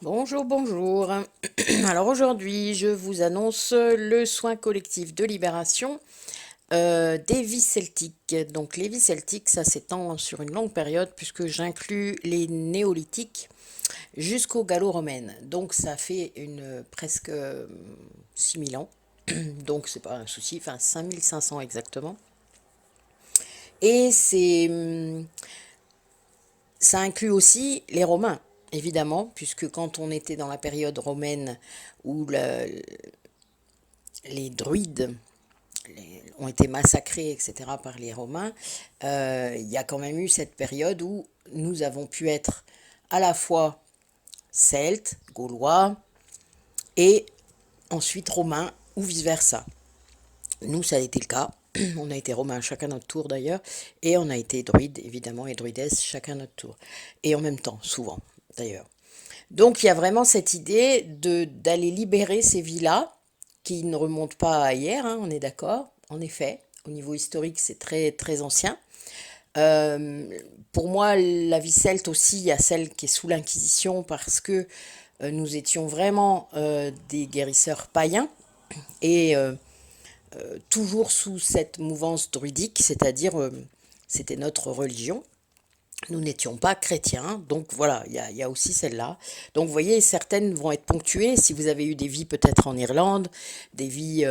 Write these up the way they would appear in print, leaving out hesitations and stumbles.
Bonjour, bonjour. Alors aujourd'hui, je vous annonce le soin collectif de libération des vies celtiques. Donc les vies celtiques, ça s'étend sur une longue période puisque j'inclus les néolithiques jusqu'aux gallo-romaines. Donc ça fait presque 6000 ans. Donc c'est pas un souci, enfin 5500 exactement. Et ça inclut aussi les Romains, évidemment, puisque quand on était dans la période romaine où les druides ont été massacrés, etc., par les Romains, il y a quand même eu cette période où nous avons pu être à la fois celtes, gaulois, et ensuite romains, ou vice-versa. Nous, ça a été le cas. On a été romains chacun notre tour d'ailleurs, et on a été druides, évidemment, et druidesses chacun notre tour. Et en même temps, souvent, d'ailleurs. Donc il y a vraiment cette idée d'aller libérer ces vies-là, qui ne remontent pas à hier, hein, on est d'accord, en effet. Au niveau historique, c'est très, très ancien. Euh, pour moi, la vie celte aussi, il y a celle qui est sous l'Inquisition parce que nous étions vraiment des guérisseurs païens et toujours sous cette mouvance druidique, c'est-à-dire c'était notre religion. Nous n'étions pas chrétiens, donc voilà, il y a aussi celle-là. Donc vous voyez, certaines vont être ponctuées, si vous avez eu des vies peut-être en Irlande, des vies...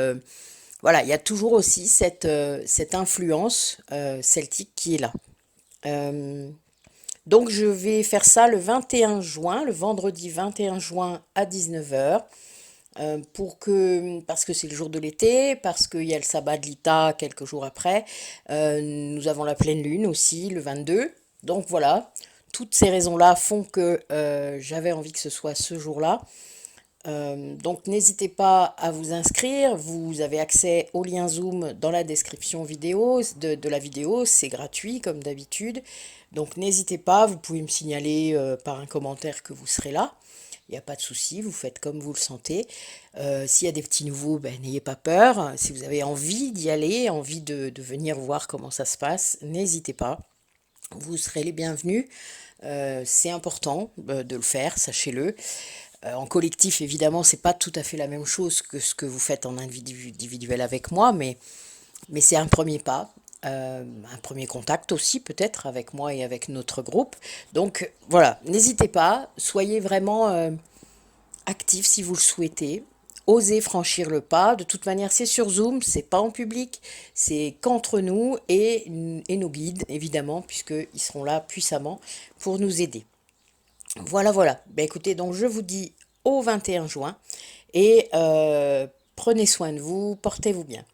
voilà, il y a toujours aussi cette influence celtique qui est là. Euh, donc je vais faire ça le 21 juin, le vendredi 21 juin à 19 heures. Parce que c'est le jour de l'été, parce qu'il y a le sabbat de l'Ita quelques jours après. Nous avons la pleine lune aussi, le 22. Donc voilà, toutes ces raisons-là font que j'avais envie que ce soit ce jour-là. Donc n'hésitez pas à vous inscrire. Vous avez accès au lien Zoom dans la description vidéo de la vidéo. C'est gratuit comme d'habitude. Donc n'hésitez pas, vous pouvez me signaler par un commentaire que vous serez là. Il n'y a pas de souci, vous faites comme vous le sentez. S'il y a des petits nouveaux, ben, n'ayez pas peur. Si vous avez envie d'y aller, envie de venir voir comment ça se passe, n'hésitez pas. Vous serez les bienvenus. C'est important de le faire, sachez-le. En collectif, évidemment, c'est pas tout à fait la même chose que ce que vous faites en individuel avec moi, mais c'est un premier pas, un premier contact aussi peut-être avec moi et avec notre groupe. Donc voilà, n'hésitez pas, soyez vraiment actif si vous le souhaitez. Osez franchir le pas. De toute manière, c'est sur Zoom, c'est pas en public, c'est qu'entre nous et nos guides, évidemment, puisqu'ils seront là puissamment pour nous aider. Voilà, voilà. Ben, écoutez, donc je vous dis au 21 juin et prenez soin de vous, portez-vous bien.